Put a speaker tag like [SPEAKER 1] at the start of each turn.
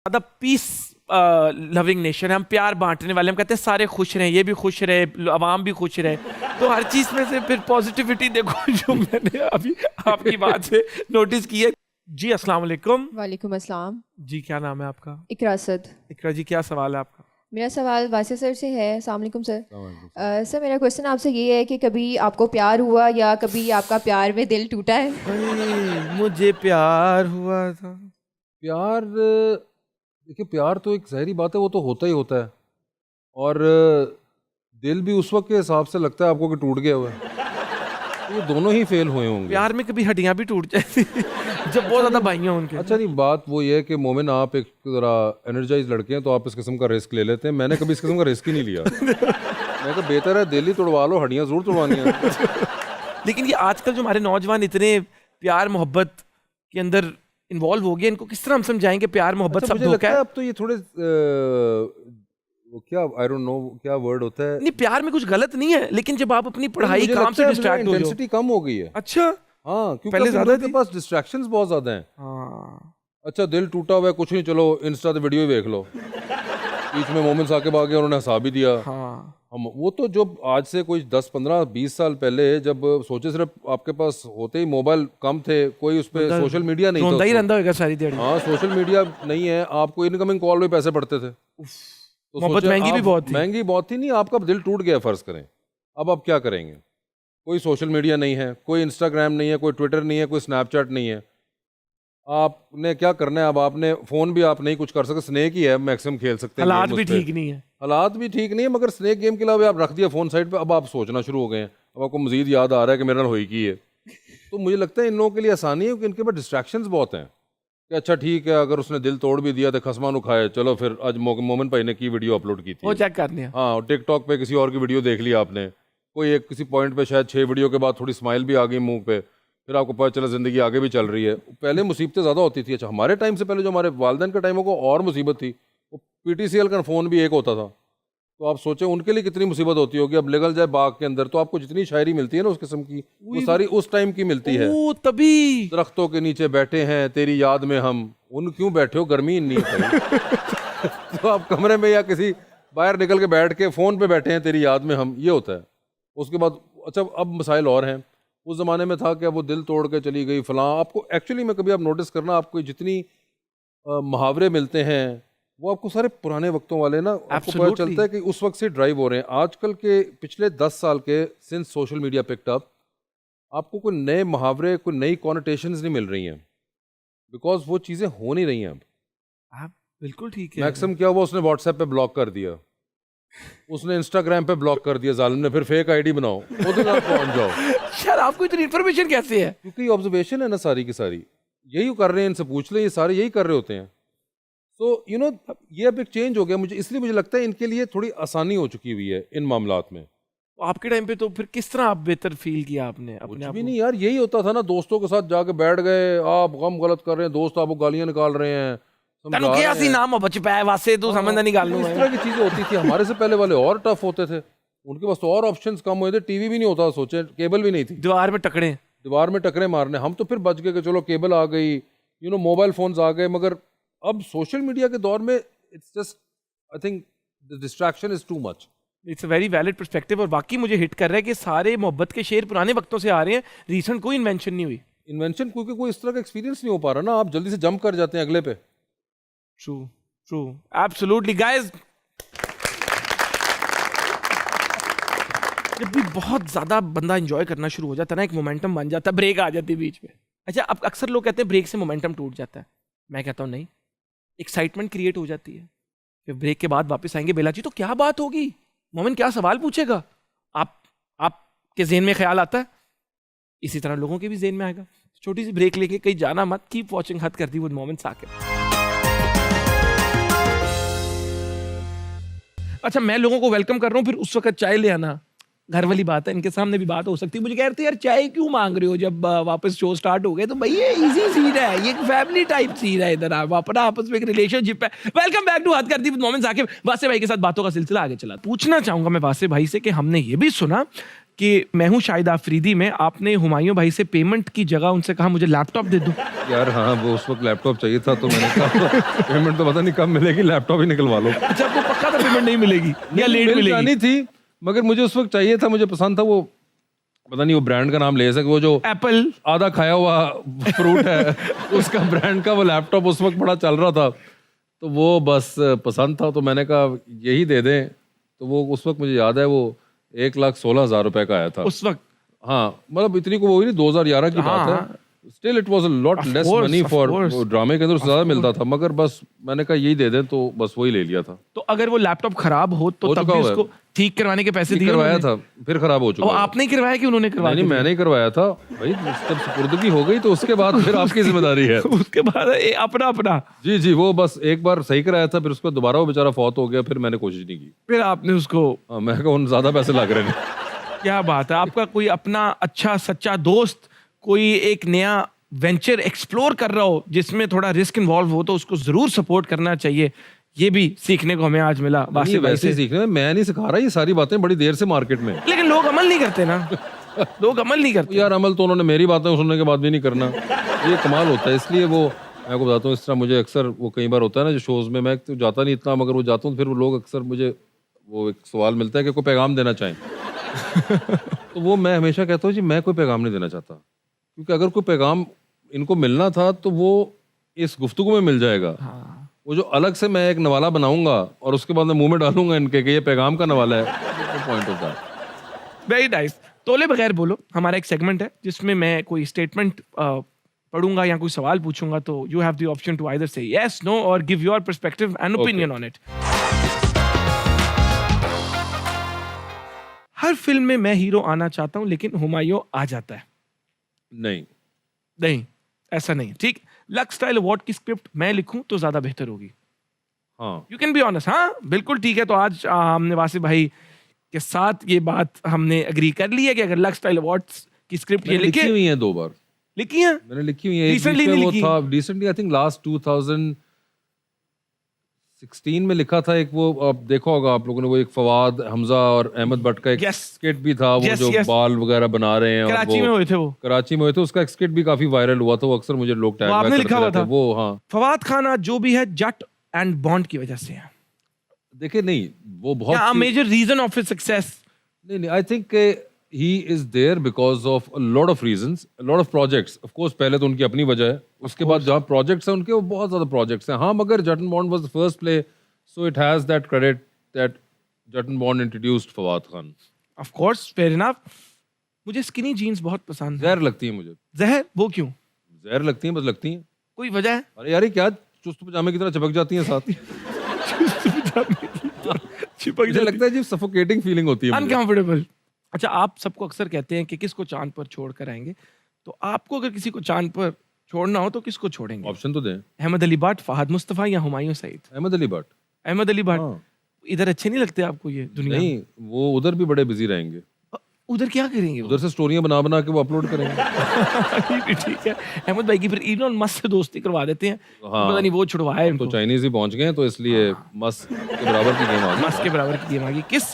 [SPEAKER 1] ज़्यादा peace loving nation है, हम प्यार बांटने वाले, हम कहते हैं सारे खुश रहें, ये भी खुश रहे, आवाम भी खुश रहे, तो हर चीज़ में से फिर पॉजिटिविटी देखो जो मैंने अभी आपकी बात से नोटिस की है। जी अस्सलाम वालेकुम।
[SPEAKER 2] वालेकुम अस्सलाम।
[SPEAKER 1] जी क्या नाम है आपका?
[SPEAKER 2] इकरा सद।
[SPEAKER 1] इकरा जी क्या सवाल है आपका?
[SPEAKER 2] मेरा सवाल वासिया सर से है। अस्सलाम वालेकुम सर। सर मेरा क्वेश्चन आपसे ये है कि कभी आपको प्यार हुआ या कभी आपका प्यार में दिल टूटा है?
[SPEAKER 1] मुझे प्यार हुआ था।
[SPEAKER 3] प्यार देखिए, प्यार तो एक ज़ाहिरी बात है, वो तो होता ही होता है। और दिल भी उस वक्त के हिसाब से लगता है आपको कि टूट गया हुआ है। तो ये दोनों ही फेल हुए होंगे।
[SPEAKER 1] प्यार में कभी हड्डियां भी टूट जाती जब बहुत ज़्यादा भाई हैं उनके।
[SPEAKER 3] अच्छा नहीं, बात वो ये है कि मोमिन आप एक ज़रा एनर्जाइज लड़के हैं तो आप इस किस्म का रिस्क ले लेते हैं। मैंने कभी इस किस्म का रिस्क ही नहीं लिया। मैं कहा बेहतर है दिल ही तोड़वा लो, हड्डियाँ ज़रूर तोड़वानी हैं।
[SPEAKER 1] लेकिन ये आजकल जो हमारे नौजवान इतने प्यार मोहब्बत के अंदर इन्वॉल्व हो गए, इनको किस तरह हम समझाएंगे प्यार मोहब्बत
[SPEAKER 3] अच्छा,
[SPEAKER 1] सब
[SPEAKER 3] मुझे लगता
[SPEAKER 1] धोखा
[SPEAKER 3] है
[SPEAKER 1] है?
[SPEAKER 3] अब तो ये थोड़े वो क्या, आई डोंट नो क्या वर्ड होता है।
[SPEAKER 1] नहीं, प्यार में कुछ गलत नहीं है, लेकिन जब आप अपनी पढ़ाई
[SPEAKER 3] मुझे
[SPEAKER 1] काम
[SPEAKER 3] लगता
[SPEAKER 1] से
[SPEAKER 3] है
[SPEAKER 1] डिस्ट्रैक्ट हो जाओ।
[SPEAKER 3] इंटेंसिटी कम हो गई है।
[SPEAKER 1] अच्छा।
[SPEAKER 3] हाँ, क्योंकि
[SPEAKER 1] पहले
[SPEAKER 3] अब
[SPEAKER 1] ज्यादा
[SPEAKER 3] लोगों
[SPEAKER 1] थी।
[SPEAKER 3] के पास डिस्ट्रैक्शंस बहुत ज्यादा हैं।
[SPEAKER 1] हाँ।
[SPEAKER 3] अच्छा, दिल टूटा हुआ है, कुछ नहीं, चलो इंस्टा पे वीडियो ही देख लो। बीच में मोमिन साकिब आ गए, उन्होंने हंसा भी दिया।
[SPEAKER 1] हाँ।
[SPEAKER 3] हम वो तो जो आज से कोई 10 15 20 साल पहले जब सोचे, सिर्फ आपके पास होते ही मोबाइल कम थे, कोई उस पर सोशल मीडिया नहीं
[SPEAKER 1] रोंदा ही
[SPEAKER 3] था।
[SPEAKER 1] रंदा होगा सारी दिहाड़ी।
[SPEAKER 3] हाँ, सोशल मीडिया नहीं है, आपको इनकमिंग कॉल में पैसे पड़ते थे। तो
[SPEAKER 1] मोहब्बत
[SPEAKER 3] सोचे
[SPEAKER 1] महंगी भी
[SPEAKER 3] आप-
[SPEAKER 1] बहुत थी।
[SPEAKER 3] महंगी बहुत थी। नहीं, आपका दिल टूट गया फर्ज करें, अब आप क्या करेंगे? कोई सोशल मीडिया नहीं है, कोई इंस्टाग्राम नहीं है, कोई ट्विटर नहीं है, कोई स्नैपचैट नहीं है। आपने क्या करना है? अब आपने फ़ोन भी आप नहीं कुछ कर सकते, स्नेक ही है मैक्सिमम खेल सकते हैं।
[SPEAKER 1] हालात
[SPEAKER 3] game
[SPEAKER 1] भी
[SPEAKER 3] उस पे।
[SPEAKER 1] ठीक नहीं है।
[SPEAKER 3] हालात भी ठीक नहीं है, मगर स्नेक गेम के अलावा आप रख दिया फ़ोन साइड पे, अब आप सोचना शुरू हो गए हैं। अब आपको मजीद याद आ रहा है कि मेरे नाल होई की है। तो मुझे लगता है इन लोगों के लिए आसानी है, क्योंकि इनके पास डिस्ट्रैक्शंस बहुत हैं। कि अच्छा ठीक है, अगर उसने दिल तोड़ भी दिया तो खसमान उखाए, चलो फिर आज मोमिन भाई ने की वीडियो अपलोड की
[SPEAKER 1] वो
[SPEAKER 3] थी।
[SPEAKER 1] चेक करने हैं।
[SPEAKER 3] हाँ, टिकटॉक पे किसी और की वीडियो देख लिया आपने, कोई एक किसी पॉइंट पे शायद 6 वीडियो के बाद थोड़ी स्माइल भी आ गई मुंह पे, फिर आपको पता चला ज़िंदगी आगे भी चल रही है। पहले मुसीबतें ज़्यादा होती थी। अच्छा, हमारे टाइम से पहले जो हमारे वालिदैन के टाइमों को और मुसीबत थी, वो PTCL का फ़ोन भी एक होता था। तो आप सोचें उनके लिए कितनी मुसीबत होती होगी। अब निकल जाए बाग के अंदर तो आपको जितनी शायरी मिलती है ना उस किस्म की, वो सारी उस टाइम की मिलती है।
[SPEAKER 1] ओ तभी
[SPEAKER 3] दरख्तों के नीचे बैठे हैं तेरी याद में हम, उन क्यों बैठे हो, गर्मी नहीं है। तो आप कमरे में या किसी बाहर निकल के बैठ के फ़ोन पे बैठे हैं तेरी याद में हम, ये होता है। उसके बाद अच्छा, अब मसाइल और हैं। उस ज़माने में था कि वो दिल तोड़ के चली गई फलां। आपको एक्चुअली में कभी आप नोटिस करना, आपको जितनी मुहावरे मिलते हैं वो आपको सारे पुराने वक्तों वाले ना, आपको पता
[SPEAKER 1] Absolutely.
[SPEAKER 3] चलता है कि उस वक्त से ड्राइव हो रहे हैं। आजकल के पिछले 10 साल के since social media picked up, आपको कोई नए मुहावरे, कोई नई कॉनोटेशंस नहीं मिल रही हैं, बिकॉज वो चीज़ें हो नहीं रही हैं। अब
[SPEAKER 1] आप बिल्कुल ठीक है।
[SPEAKER 3] मैक्सिमम क्या हुआ, उसने व्हाट्सएप पे ब्लॉक कर दिया, उसने इंस्टाग्राम पे ब्लॉक कर दिया जालिम ने, फिर फेक आईडी बनाओ, उधर आप पहुंच जाओ।
[SPEAKER 1] यार आपको इतनी इन्फॉर्मेशन कैसे है?
[SPEAKER 3] क्योंकि ऑब्जर्वेशन है ना सारी की सारी, यही कर रहे हैं, इनसे पूछ ले, ये सारे यही कर रहे होते हैं। तो यू नो, ये अब एक चेंज हो गया मुझे, इसलिए मुझे लगता है इनके लिए थोड़ी आसानी हो चुकी हुई है इन मामलात में।
[SPEAKER 1] तो आपके टाइम पे तो फिर किस तरह आप बेहतर फील किया आपने
[SPEAKER 3] कुछ
[SPEAKER 1] अपने आप
[SPEAKER 3] भी
[SPEAKER 1] को?
[SPEAKER 3] नहीं यार, यही होता था ना, दोस्तों के साथ जाके बैठ गए, आप गम गलत कर रहे हैं, दोस्त आपको गालियां निकाल रहे हैं, समझा
[SPEAKER 1] तनु
[SPEAKER 3] रहे
[SPEAKER 1] क्या सी
[SPEAKER 3] हैं।
[SPEAKER 1] नाम बच पाया वासे तू समझ नहीं
[SPEAKER 3] तो
[SPEAKER 1] गालू
[SPEAKER 3] इस तरह की चीजें होती थी। हमारे से पहले वाले और टफ होते थे, उनके पास तो और ऑप्शंस कम हुए थे। टीवी भी नहीं होता, सोचे, केबल भी नहीं थी,
[SPEAKER 1] दीवार में टकड़े।
[SPEAKER 3] दीवार में टकरे मारने। हम तो फिर बच गए कि चलो केबल आ गई, यू नो, मोबाइल फोन्स आ गए। मगर अब सोशल मीडिया के दौर में it's just, I think the distraction is too much.
[SPEAKER 1] It's a very valid perspective और वाकई मुझे हिट कर रहा है कि सारे मोहब्बत के शेर पुराने वक्तों से आ रहे हैं, रीसेंट कोई इन्वेंशन नहीं हुई।
[SPEAKER 3] इन्वेंशन क्योंकि कोई इस तरह का एक्सपीरियंस नहीं हो पा रहा ना, आप जल्दी से जंप कर जाते हैं अगले पे।
[SPEAKER 1] True true absolutely guys. जब भी बहुत ज्यादा बंदा एंजॉय करना शुरू हो जाता है ना, एक मोमेंटम बन जाता है, ब्रेक आ जाती है बीच में। अच्छा, अब अक्सर लोग कहते हैं ब्रेक से मोमेंटम टूट जाता है, मैं कहता हूँ नहीं, एक्साइटमेंट क्रिएट हो जाती है। फिर ब्रेक के बाद वापस आएंगे, बेला जी तो क्या बात होगी, मोमिन क्या सवाल पूछेगा, आपके ज़हन में ख्याल आता है, इसी तरह लोगों के भी ज़हन में आएगा। छोटी सी ब्रेक लेके कहीं जाना मत, कीप वॉचिंग हद करती विद मोमिन साकिब। अच्छा, मैं लोगों को वेलकम कर रहा हूँ, फिर उस वक्त चाय ले आना, घर वाली बात है, इनके सामने भी बात हो सकती है। मुझे कह रहे थे यार चाय क्यों मांग रहे हो जब वापस शो स्टार्ट हो गए, तो भाई ये इजी सीन है, ये एक फैमिली टाइप सीन है, इधर आप अपना आपस में एक रिलेशनशिप है। वेलकम बैक टू हद करती विद मोमिन साकिब। वासे भाई के साथ बातों का सिलसिला आगे चला। पूछना चाहूंगा मैं वासे भाई से कि हमने ये भी सुना कि मैं हूँ शाहिद आफरीदी में, आपने हुमायूं भाई से पेमेंट की जगह उनसे कहा मुझे लैपटॉप दे दो।
[SPEAKER 3] यार हाँ, वो उस वक्त लैपटॉप चाहिए था तो मैंने कहा पेमेंट तो पता नहीं कब मिलेगी, लैपटॉप ही निकलवा लो।
[SPEAKER 1] अच्छा, आपको पक्का था पेमेंट नहीं मिलेगी या लेट
[SPEAKER 3] मिल
[SPEAKER 1] मिलेगी?
[SPEAKER 3] जानी थी, मगर मुझे उस वक्त चाहिए था, मुझे पसंद था वो, पता नहीं वो ब्रांड का नाम ले सके, वो जो
[SPEAKER 1] एप्पल।
[SPEAKER 3] आधा खाया हुआ फ्रूट है उसका ब्रांड का वो लैपटॉप उस वक्त बड़ा चल रहा था, तो वो बस पसंद था, तो मैंने कहा यही दे दें। तो वो उस वक्त मुझे याद है वो 1,16,000 रुपए का आया था
[SPEAKER 1] उस वक्त
[SPEAKER 3] हाँ, मतलब इतनी को वो ही नहीं, 2011 की बात है। Still it was a lot less money for ड्रामे के अंदर, उससे ज्यादा मिलता था, मगर बस मैंने कहा यही दे दें, तो बस वही ले लिया था।
[SPEAKER 1] तो अगर वो लैपटॉप खराब हो तो
[SPEAKER 3] हो
[SPEAKER 1] तब
[SPEAKER 3] चुका
[SPEAKER 1] भी
[SPEAKER 3] हुआ है।
[SPEAKER 1] उसको ठीक करवाने के पैसे
[SPEAKER 3] ठीक
[SPEAKER 1] दिए
[SPEAKER 3] करवाया
[SPEAKER 1] उन्होंने?
[SPEAKER 3] था, फिर खराब हो चुका
[SPEAKER 1] और
[SPEAKER 3] है।
[SPEAKER 1] आपने ही करवाया कि उन्होंने करवाया?
[SPEAKER 3] नहीं, मैंने ही करवाया था भाई, जब सुपुर्दगी हो गई तो उसके बाद फिर आपकी जिम्मेदारी है।
[SPEAKER 1] उसके बाद अपना अपना।
[SPEAKER 3] जी जी, वो बस एक बार सही कराया था, फिर उसको दोबारा वो बेचारा फौत हो गया, फिर मैंने कोशिश नहीं की।
[SPEAKER 1] फिर आपने उसको,
[SPEAKER 3] हाँ, मैं कहा उन ज्यादा पैसे लग रहे हैं।
[SPEAKER 1] क्या बात है, आपका कोई अपना अच्छा सच्चा दोस्त कोई एक नया वेंचर एक्सप्लोर कर रहा हो जिसमें थोड़ा रिस्क इन्वॉल्व हो तो उसको जरूर सपोर्ट करना चाहिए। ये भी सीखने को हमें आज मिला
[SPEAKER 3] नहीं,
[SPEAKER 1] वासिफ भाई
[SPEAKER 3] वैसे ही
[SPEAKER 1] से।
[SPEAKER 3] सीखने में मैं नहीं सिखा रहा, ये सारी बातें बड़ी देर से मार्केट में।
[SPEAKER 1] लेकिन लोग अमल नहीं करते ना, लोग अमल नहीं करते।
[SPEAKER 3] यार अमल तो उन्होंने मेरी बातें सुनने के बाद भी नहीं करना, ये कमाल होता है। इसलिए वो मैं आपको बताता हूँ, इस तरह मुझे अक्सर वो कई बार होता है ना जो शोज में, मैं तो जाता नहीं इतना, मगर वो जाता हूँ, फिर वो लोग अक्सर मुझे वो एक सवाल मिलता है कि कोई पैगाम देना चाहें। तो वो मैं हमेशा कहता हूँ जी मैं कोई पैगाम नहीं देना चाहता, क्योंकि अगर कोई पैगाम इनको मिलना था तो वो इस गुफ्तगू में मिल जाएगा। वो जो अलग से मैं एक नवाला बनाऊंगा और उसके बाद मैं मुंह में डालूंगा इनके कि ये पैगाम का नवाला है, पॉइंट होता है।
[SPEAKER 1] Very nice. तोले बगैर बोलो हमारा एक सेगमेंट है जिसमें मैं कोई स्टेटमेंट पढ़ूंगा या कोई सवाल पूछूंगा, तो you have the option to either say yes, no और give your perspective and opinion on it. हर फिल्म में मैं हीरो आना चाहता हूं लेकिन हुमायूं आ जाता है।
[SPEAKER 3] नहीं,
[SPEAKER 1] नहीं, ऐसा नहीं। ठीक, लक स्टाइल अवार्ड की स्क्रिप्ट मैं लिखूं तो ज्यादा बेहतर होगी।
[SPEAKER 3] हाँ,
[SPEAKER 1] यू कैन बी ऑनेस्ट। हाँ बिल्कुल ठीक है। तो आज हमने वासिफ भाई के साथ ये बात हमने एग्री कर ली है कि अगर लक स्टाइल अवार्ड्स की स्क्रिप्ट ये
[SPEAKER 3] मैंने लिखी
[SPEAKER 1] लिखे,
[SPEAKER 3] हुई है 2 बार,
[SPEAKER 1] लिखी है
[SPEAKER 3] मैंने लिखी हुई है। एक
[SPEAKER 1] Recently
[SPEAKER 3] बीच में
[SPEAKER 1] नहीं
[SPEAKER 3] वो
[SPEAKER 1] लिखी?
[SPEAKER 3] था रिसेंटली, आई थिंक लास्ट 2016 में लिखा था एक, वो आप देखा होगा आप लोगों ने, वो एक फवाद हमजा और अहमद भट्ट का एक
[SPEAKER 1] Yes.
[SPEAKER 3] स्किट भी था, वो
[SPEAKER 1] Yes,
[SPEAKER 3] जो
[SPEAKER 1] yes.
[SPEAKER 3] बाल वगैरह बना रहे हैं, और
[SPEAKER 1] कराची में हुए थे वो।
[SPEAKER 3] कराची में हुए थे, उसका एक स्किट भी काफी वायरल हुआ था, वो अक्सर मुझे लोग टैग
[SPEAKER 1] वो आपने
[SPEAKER 3] करते
[SPEAKER 1] लिखा हुआ
[SPEAKER 3] रहते हैं।
[SPEAKER 1] था?
[SPEAKER 3] वो हाँ,
[SPEAKER 1] फवाद खान आज जो भी है जट एंड बॉन्ड की वजह से है,
[SPEAKER 3] देखिए नहीं वो बहुत
[SPEAKER 1] या major reason of his success?
[SPEAKER 3] नहीं, I think he is there because of a lot of reasons, a lot of projects. Of course, पहले तो उनकी अपनी वजह है, उसके बाद जहाँ projects हैं उनके, वो बहुत ज़्यादा projects हैं। हाँ, मगर जट and bond was the first play, so it has that credit that Jatt and Bond introduced Fawad Khan.
[SPEAKER 1] Of course, fair enough. मुझे स्किनी जीन्स बहुत पसंद है।
[SPEAKER 3] जहर लगती है मुझे।
[SPEAKER 1] जहर? वो क्यों?
[SPEAKER 3] जहर लगती है, बस लगती हैं।
[SPEAKER 1] कोई वजह है?
[SPEAKER 3] अरे यार ये क्या चुस्त पजामे की तरह चिपक जाती हैं साथ।
[SPEAKER 1] चिपक
[SPEAKER 3] मुझे लगता है जी सफोकेटिंग फीलिंग होती है मुझे।
[SPEAKER 1] अनकंफर्टेबल। अच्छा, आप सबको अक्सर कहते हैं कि किसको चांद पर छोड़ कर आएंगे, तो आपको अगर किसी को चांद पर छोड़ना हो तो किसको छोड़ेंगे?
[SPEAKER 3] ऑप्शन तो दें।
[SPEAKER 1] अहमद अली भट्ट, फहद मुस्तफा या हुमायूं सईद?
[SPEAKER 3] अहमद अली भट्ट।
[SPEAKER 1] अहमद अली भट्ट।
[SPEAKER 3] हाँ।
[SPEAKER 1] इधर अच्छे नहीं लगते आपको ये दुनिया?
[SPEAKER 3] नहीं, वो उधर भी बड़े बिजी रहेंगे,
[SPEAKER 1] उधर क्या करेंगे वो?
[SPEAKER 3] उधर से स्टोरियां बना बना के वो अपलोड करेंगे।
[SPEAKER 1] ये भी ठीक है। अहमद भाई की फिर इलॉन मस्क से दोस्ती करवा देते हैं।
[SPEAKER 3] हाँ।
[SPEAKER 1] पता नहीं वो छुड़वाए
[SPEAKER 3] तो
[SPEAKER 1] इनको।
[SPEAKER 3] चाइनीज ही पहुंच गए, तो इसलिए मस्क के बराबर की गेम आ गई।
[SPEAKER 1] मस्क के बराबर की गेम आ गई। किस